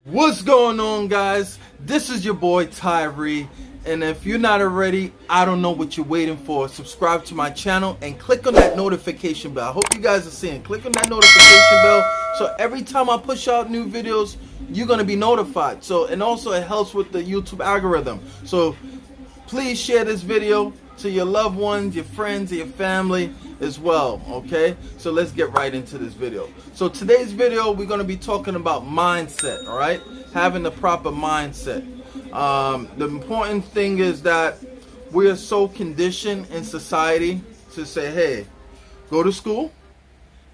What's going on, guys? This is your boy Tyree, and if you're not already, I don't know what you're waiting for. Subscribe to my channel and click on that notification bell. I hope you guys are seeing. Click on that notification bell so every time I push out new videos, you're gonna be notified. And also it helps with the YouTube algorithm. So please share this video to your loved ones, your friends, and your family as well, okay? So let's get right into this video. So today's video, we're going to be talking about mindset, all right? Having the proper mindset. The important thing is that we are so conditioned in society to say, hey, go to school,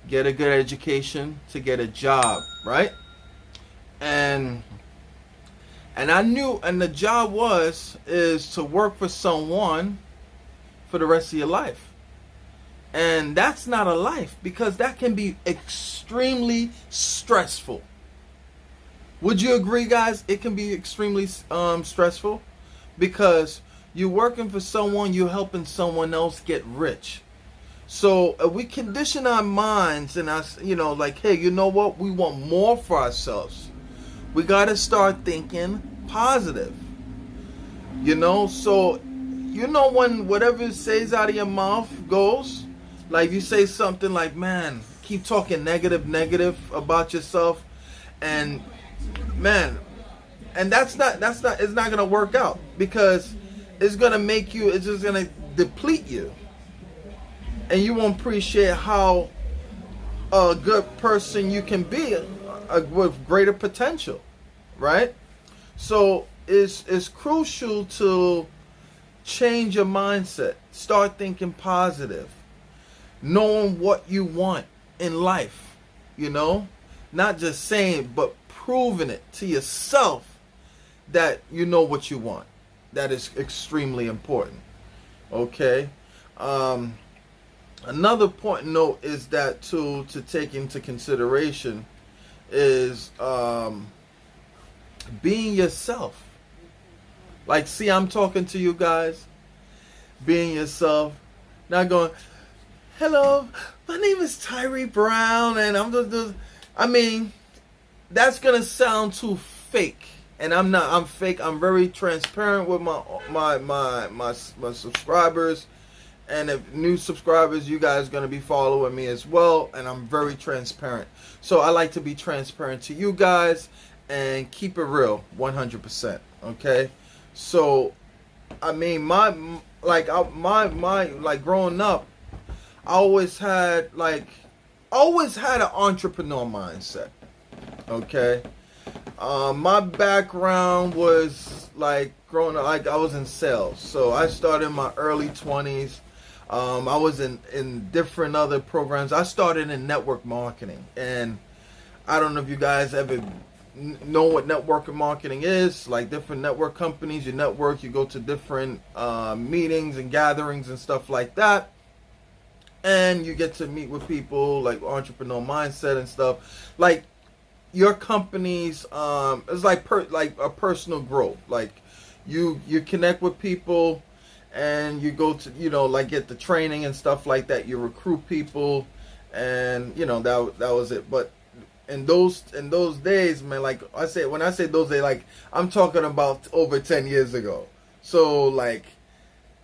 get a good education to get a job, right? And I knew, and the job is to work for someone for the rest of your life. And that's not a life, because that can be extremely stressful. Would you agree, guys? It can be extremely stressful, because you're working for someone, you're helping someone else get rich. So we condition our minds and us, like, hey, you know what? We want more for ourselves. We got to start thinking positive. So when whatever says out of your mouth goes, like you say something like, man, keep talking negative about yourself, and man, and that's not it's not gonna work out, because it's gonna make you, it's just gonna deplete you, and you won't appreciate how a good person you can be with greater potential, right? So it's crucial to change your mindset. Start thinking positive. Knowing what you want in life. Not just saying, but proving it to yourself that you know what you want. That is extremely important. Okay? Another point note is that to take into consideration is being yourself. Like, see, I'm talking to you guys, being yourself, not going, hello, my name is Tyree Brown, and that's going to sound too fake. And I'm not, I'm fake. I'm very transparent with my subscribers. And if new subscribers, you guys are going to be following me as well. And I'm very transparent. So I like to be transparent to you guys and keep it real, 100%. Okay? So, my growing up, I always had an entrepreneur mindset. Okay, my background was like growing up, like I was in sales. So I started in my early 20s. I was in different other programs. I started in network marketing, and I don't know if you guys ever know what network marketing is. Like, different network companies, you network, you go to different meetings and gatherings and stuff like that, and you get to meet with people, like entrepreneur mindset and stuff. Like, your company's it's like a personal growth. Like, you connect with people, and you go to like get the training and stuff like that. You recruit people, and that was it. But in those days, man, like I say, when I say those days, like I'm talking about over 10 years ago. So, like,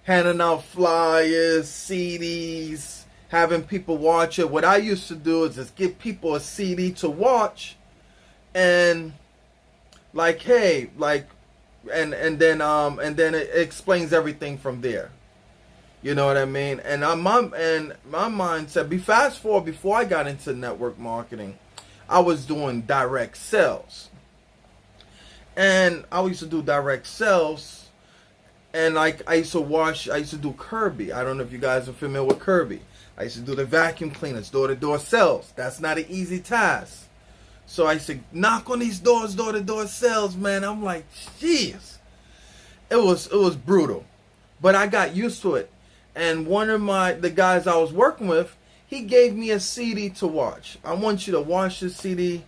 handing out flyers, CDs, having people watch it. What I used to do is just give people a CD to watch, and like, hey, like, and then it explains everything from there. You know what I mean? And my mindset. Fast forward, before I got into network marketing, I was doing direct sales. And I used to do direct sales. And like, I used to do Kirby. I don't know if you guys are familiar with Kirby. I used to do the vacuum cleaners, door-to-door sales. That's not an easy task. So I used to knock on these doors, door-to-door sales, man. I'm like, jeez. It was brutal. But I got used to it. And one of the guys I was working with, he gave me a CD to watch. I want you to watch this CD.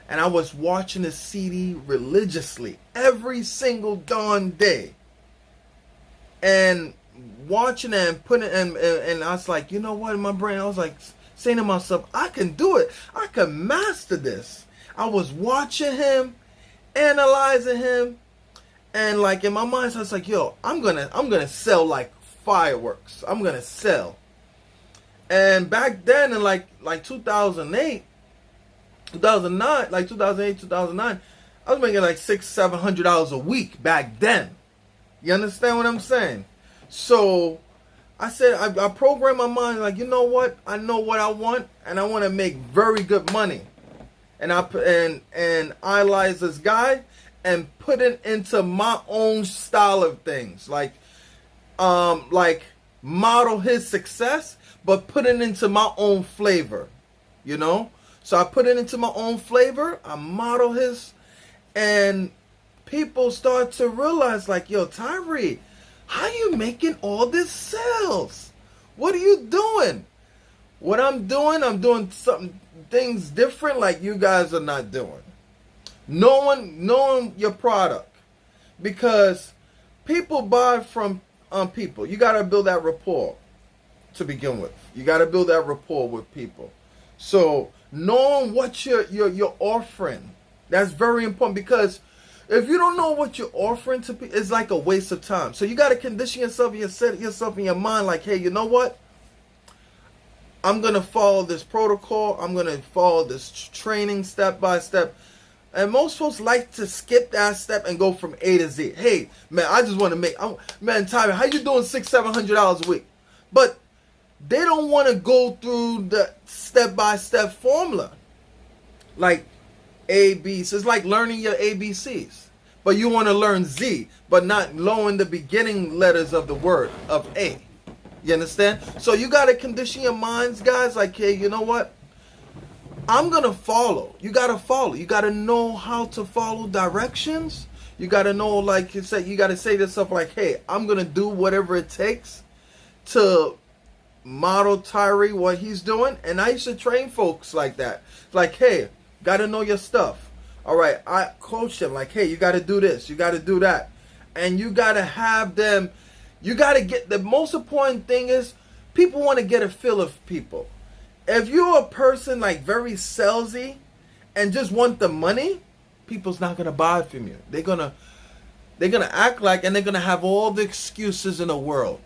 And I was watching the CD religiously every single darn day. And watching it and putting it, and I was like, you know what, in my brain, I was like saying to myself, I can do it. I can master this. I was watching him, analyzing him, and like in my mind, so I was like, yo, I'm gonna sell like fireworks. I'm gonna sell. And back then in like 2008, 2009, like 2008, 2009, I was making like $600-700 a week back then. You understand what I'm saying? So I said, I programmed my mind like, you know what? I know what I want, and I want to make very good money. And I idolize this guy and put it into my own style of things, like model his success, but put it into my own flavor, you know. So I put it into my own flavor. I model his, and people start to realize, like, yo, Tyree, how you making all this sales? What are you doing? What I'm doing things different, like you guys are not doing. Knowing your product, because people buy from people. You got to build that rapport to begin with. You got to build that rapport with people. So knowing what you're offering, that's very important, because if you don't know what you're offering to people, it's like a waste of time. So you got to condition yourself, you set yourself in your mind like, hey, you know what? I'm going to follow this protocol. I'm going to follow this training step by step. And most folks like to skip that step and go from A to Z. Hey, man, I just want to man, Tyler, how you doing $600-700 a week? But they don't want to go through the step-by-step formula. Like A, B. So it's like learning your ABCs. But you want to learn Z, but not knowing the beginning letters of the word of A. You understand? So you got to condition your minds, guys, like, hey, you know what? I'm going to follow. You got to follow. You got to know how to follow directions. You got to know, like you said, you got to say to yourself, like, hey, I'm going to do whatever it takes to model Tyree what he's doing. And I used to train folks like that. Like, hey, got to know your stuff. All right, I coach them like, hey, you got to do this. You got to do that. And you got to have them. You got to get, the most important thing is people want to get a feel of people. If you're a person like very salesy and just want the money, people's not going to buy from you. They're going to act like, and they're going to have all the excuses in the world.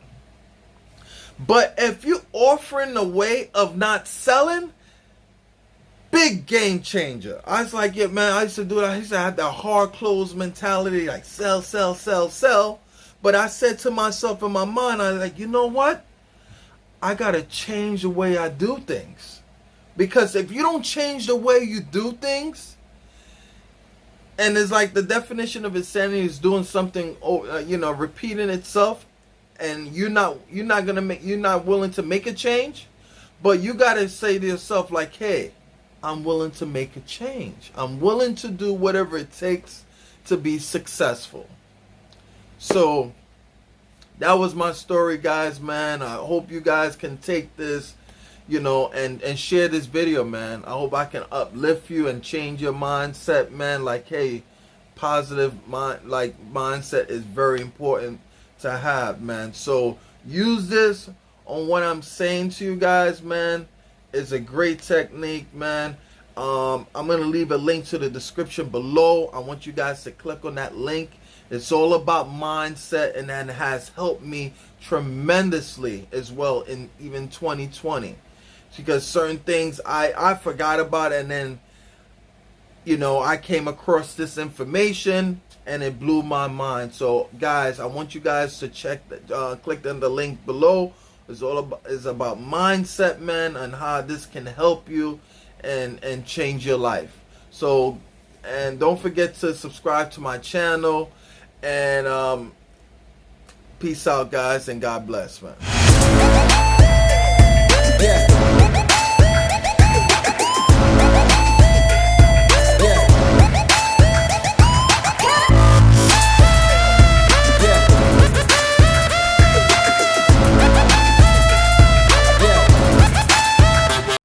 But if you're offering a way of not selling, big game changer. I was like, yeah, man, I used to do that. I used to have that hard close mentality, like sell, sell, sell, sell. But I said to myself in my mind, I was like, you know what? I got to change the way I do things. Because if you don't change the way you do things, and it's like the definition of insanity is doing something, repeating itself, and you're not willing to make a change, but you got to say to yourself like, hey, I'm willing to make a change. I'm willing to do whatever it takes to be successful. So that was my story, guys, man. I hope you guys can take this, and share this video, man. I hope I can uplift you and change your mindset, man. Like, hey, positive mindset is very important to have, man. So use this on what I'm saying to you guys, man. It's a great technique, man. I'm going to leave a link to the description below. I want you guys to click on that link. It's all about mindset, and that has helped me tremendously as well in even 2020. Because certain things I forgot about, and then, I came across this information and it blew my mind. So, guys, I want you guys to click on the link below. It's about mindset, man, and how this can help you and change your life. So, and don't forget to subscribe to my channel. And peace out, guys, and God bless, man. Yeah.